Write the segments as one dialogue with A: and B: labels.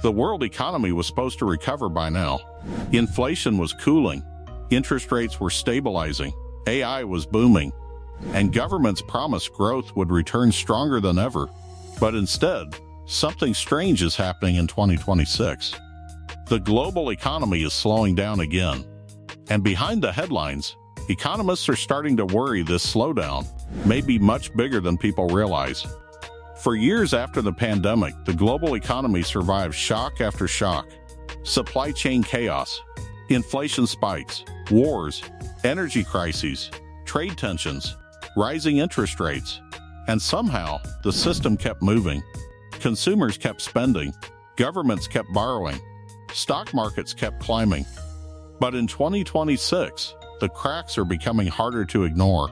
A: The world economy was supposed to recover by now. Inflation was cooling, interest rates were stabilizing, AI was booming, and governments promised growth would return stronger than ever. But instead, something strange is happening in 2026. The global economy is slowing down again. And behind the headlines, economists are starting to worry this slowdown may be much bigger than people realize. For years after the pandemic, the global economy survived shock after shock. Supply chain chaos, inflation spikes, wars, energy crises, trade tensions, rising interest rates. And somehow, the system kept moving. Consumers kept spending, governments kept borrowing, stock markets kept climbing. But in 2026, the cracks are becoming harder to ignore.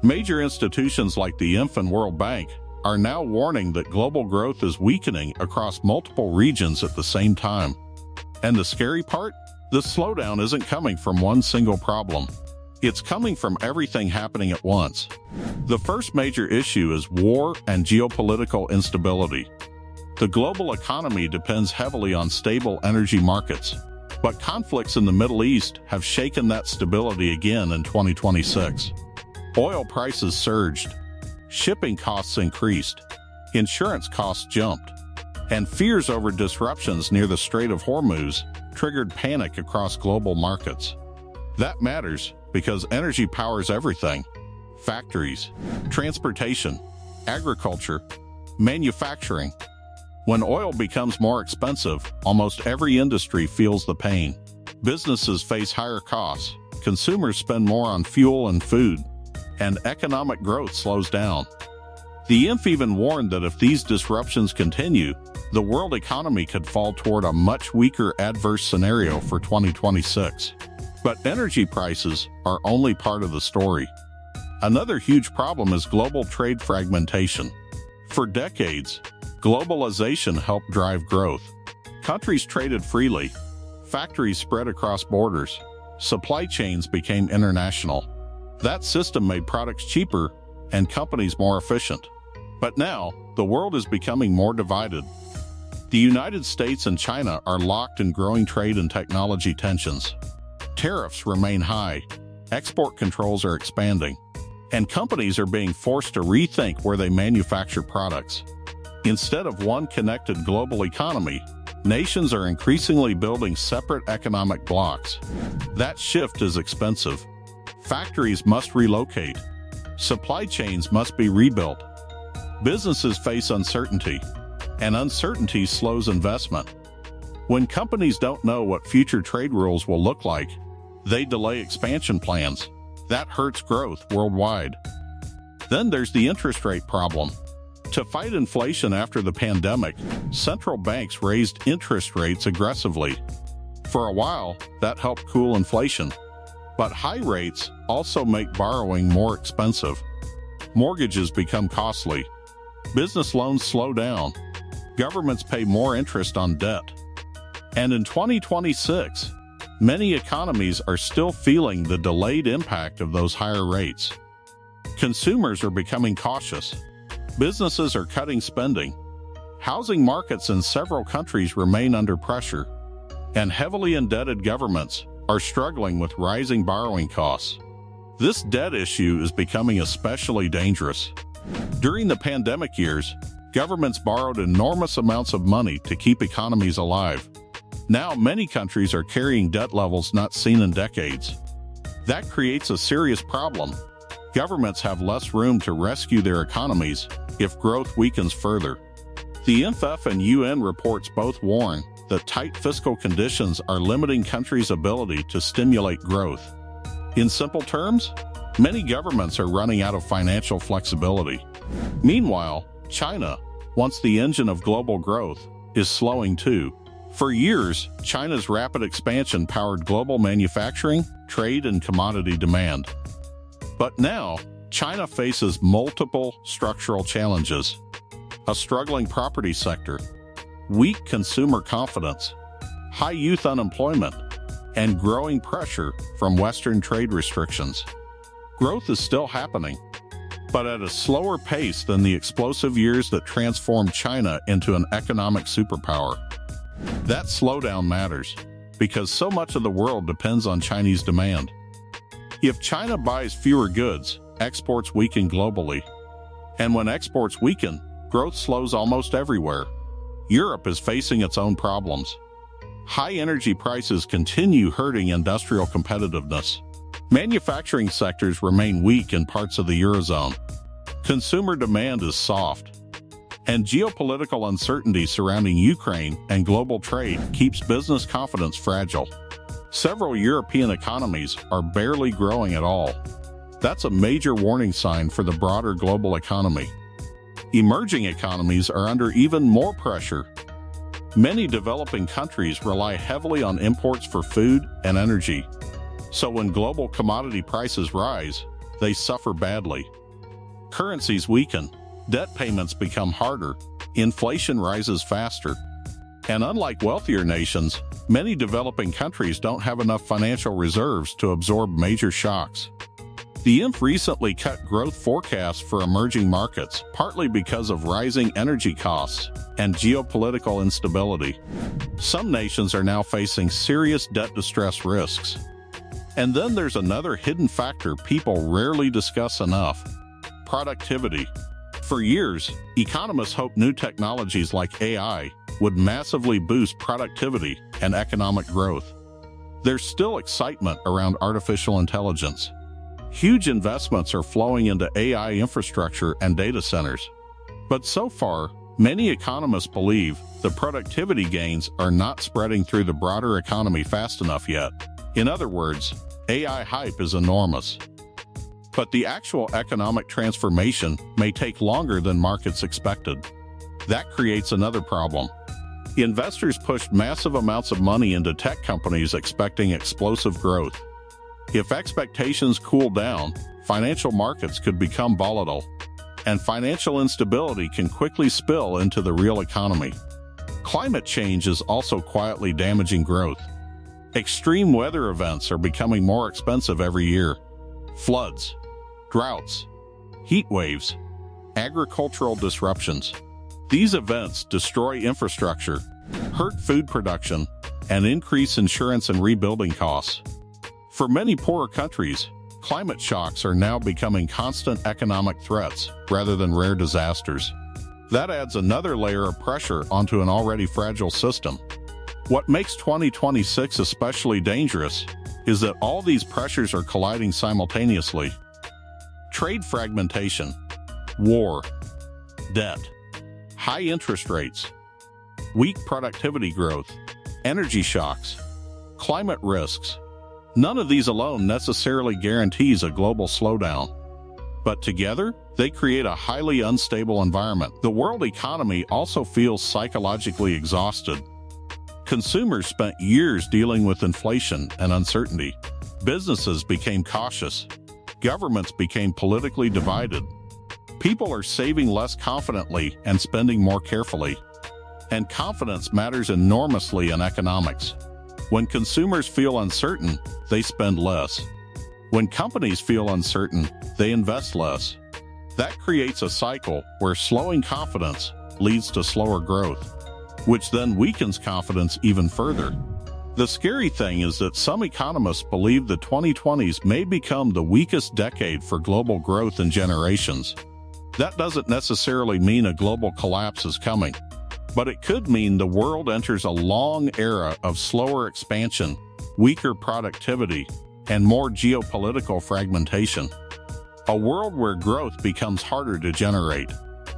A: Major institutions like the IMF and World Bank are now warning that global growth is weakening across multiple regions at the same time. And the scary part? The slowdown isn't coming from one single problem. It's coming from everything happening at once. The first major issue is war and geopolitical instability. The global economy depends heavily on stable energy markets, but conflicts in the Middle East have shaken that stability again in 2026. Oil prices surged, shipping costs increased, insurance costs jumped, and fears over disruptions near the Strait of Hormuz triggered panic across global markets. That matters because energy powers everything: factories, transportation, agriculture, manufacturing. When oil becomes more expensive, almost every industry feels the pain. Businesses face higher costs, consumers spend more on fuel and food, and economic growth slows down. The IMF even warned that if these disruptions continue, the world economy could fall toward a much weaker adverse scenario for 2026. But energy prices are only part of the story. Another huge problem is global trade fragmentation. For decades, globalization helped drive growth. Countries traded freely, factories spread across borders, supply chains became international. That system made products cheaper and companies more efficient. But now, the world is becoming more divided. The United States and China are locked in growing trade and technology tensions. Tariffs remain high, export controls are expanding, and companies are being forced to rethink where they manufacture products. Instead of one connected global economy, nations are increasingly building separate economic blocks. That shift is expensive. Factories must relocate. Supply chains must be rebuilt. Businesses face uncertainty, and uncertainty slows investment. When companies don't know what future trade rules will look like, they delay expansion plans. That hurts growth worldwide. Then there's the interest rate problem. To fight inflation after the pandemic, central banks raised interest rates aggressively. For a while, that helped cool inflation. But high rates also make borrowing more expensive. Mortgages become costly. Business loans slow down. Governments pay more interest on debt. And in 2026, many economies are still feeling the delayed impact of those higher rates. Consumers are becoming cautious. Businesses are cutting spending. Housing markets in several countries remain under pressure, and heavily indebted governments are struggling with rising borrowing costs. This debt issue is becoming especially dangerous. During the pandemic years, governments borrowed enormous amounts of money to keep economies alive. Now many countries are carrying debt levels not seen in decades. That creates a serious problem. Governments have less room to rescue their economies if growth weakens further. The IMF and UN reports both warn that tight fiscal conditions are limiting countries' ability to stimulate growth. In simple terms, many governments are running out of financial flexibility. Meanwhile, China, once the engine of global growth, is slowing too. For years, China's rapid expansion powered global manufacturing, trade, and commodity demand. But now, China faces multiple structural challenges: a struggling property sector, weak consumer confidence, high youth unemployment, and growing pressure from Western trade restrictions. Growth is still happening, but at a slower pace than the explosive years that transformed China into an economic superpower. That slowdown matters, because so much of the world depends on Chinese demand. If China buys fewer goods, exports weaken globally. And when exports weaken, growth slows almost everywhere. Europe is facing its own problems. High energy prices continue hurting industrial competitiveness. Manufacturing sectors remain weak in parts of the Eurozone. Consumer demand is soft. And geopolitical uncertainty surrounding Ukraine and global trade keeps business confidence fragile. Several European economies are barely growing at all. That's a major warning sign for the broader global economy. Emerging economies are under even more pressure. Many developing countries rely heavily on imports for food and energy. So when global commodity prices rise, they suffer badly. Currencies weaken, debt payments become harder, inflation rises faster. And unlike wealthier nations, many developing countries don't have enough financial reserves to absorb major shocks. The IMF recently cut growth forecasts for emerging markets, partly because of rising energy costs and geopolitical instability. Some nations are now facing serious debt distress risks. And then there's another hidden factor people rarely discuss enough: productivity. For years, economists hoped new technologies like AI would massively boost productivity and economic growth. There's still excitement around artificial intelligence. Huge investments are flowing into AI infrastructure and data centers. But so far, many economists believe the productivity gains are not spreading through the broader economy fast enough yet. In other words, AI hype is enormous. But the actual economic transformation may take longer than markets expected. That creates another problem. Investors pushed massive amounts of money into tech companies expecting explosive growth. If expectations cool down, financial markets could become volatile, and financial instability can quickly spill into the real economy. Climate change is also quietly damaging growth. Extreme weather events are becoming more expensive every year. Floods, droughts, heat waves, agricultural disruptions. These events destroy infrastructure, hurt food production, and increase insurance and rebuilding costs. For many poorer countries, climate shocks are now becoming constant economic threats rather than rare disasters. That adds another layer of pressure onto an already fragile system. What makes 2026 especially dangerous is that all these pressures are colliding simultaneously. Trade fragmentation, war, debt, high interest rates, weak productivity growth, energy shocks, climate risks. None of these alone necessarily guarantees a global slowdown. But together, they create a highly unstable environment. The world economy also feels psychologically exhausted. Consumers spent years dealing with inflation and uncertainty. Businesses became cautious. Governments became politically divided. People are saving less confidently and spending more carefully. And confidence matters enormously in economics. When consumers feel uncertain, they spend less. When companies feel uncertain, they invest less. That creates a cycle where slowing confidence leads to slower growth, which then weakens confidence even further. The scary thing is that some economists believe the 2020s may become the weakest decade for global growth in generations. That doesn't necessarily mean a global collapse is coming, but it could mean the world enters a long era of slower expansion, weaker productivity, and more geopolitical fragmentation. A world where growth becomes harder to generate,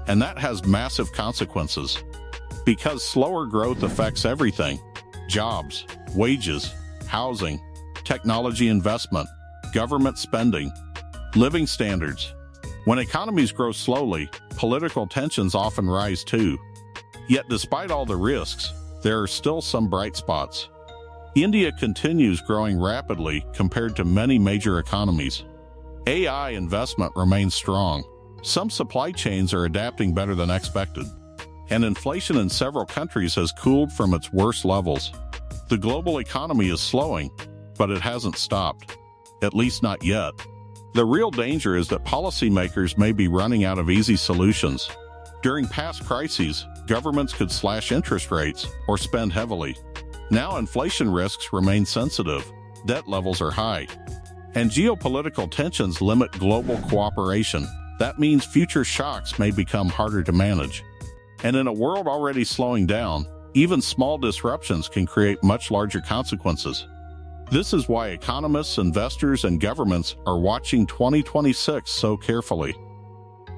A: and that has massive consequences. Because slower growth affects everything: jobs, wages, housing, technology investment, government spending, living standards. When economies grow slowly, political tensions often rise too. Yet despite all the risks, there are still some bright spots. India continues growing rapidly compared to many major economies. AI investment remains strong. Some supply chains are adapting better than expected. And inflation in several countries has cooled from its worst levels. The global economy is slowing, but it hasn't stopped. At least not yet. The real danger is that policymakers may be running out of easy solutions. During past crises, governments could slash interest rates or spend heavily. Now inflation risks remain sensitive, debt levels are high, and geopolitical tensions limit global cooperation. That means future shocks may become harder to manage. And in a world already slowing down, even small disruptions can create much larger consequences. This is why economists, investors, and governments are watching 2026 so carefully.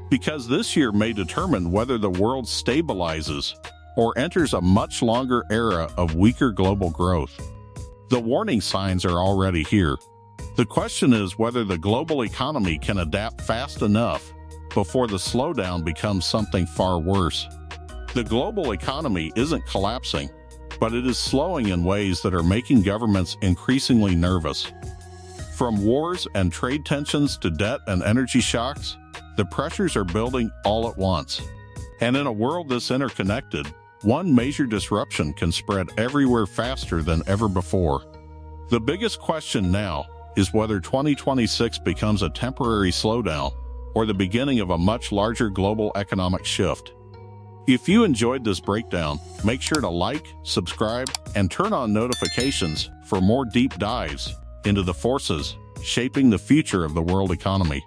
A: Because this year may determine whether the world stabilizes or enters a much longer era of weaker global growth. The warning signs are already here. The question is whether the global economy can adapt fast enough before the slowdown becomes something far worse. The global economy isn't collapsing, but it is slowing in ways that are making governments increasingly nervous. From wars and trade tensions to debt and energy shocks, the pressures are building all at once. And in a world this interconnected, one major disruption can spread everywhere faster than ever before. The biggest question now is whether 2026 becomes a temporary slowdown or the beginning of a much larger global economic shift. If you enjoyed this breakdown, make sure to like, subscribe, and turn on notifications for more deep dives into the forces shaping the future of the world economy.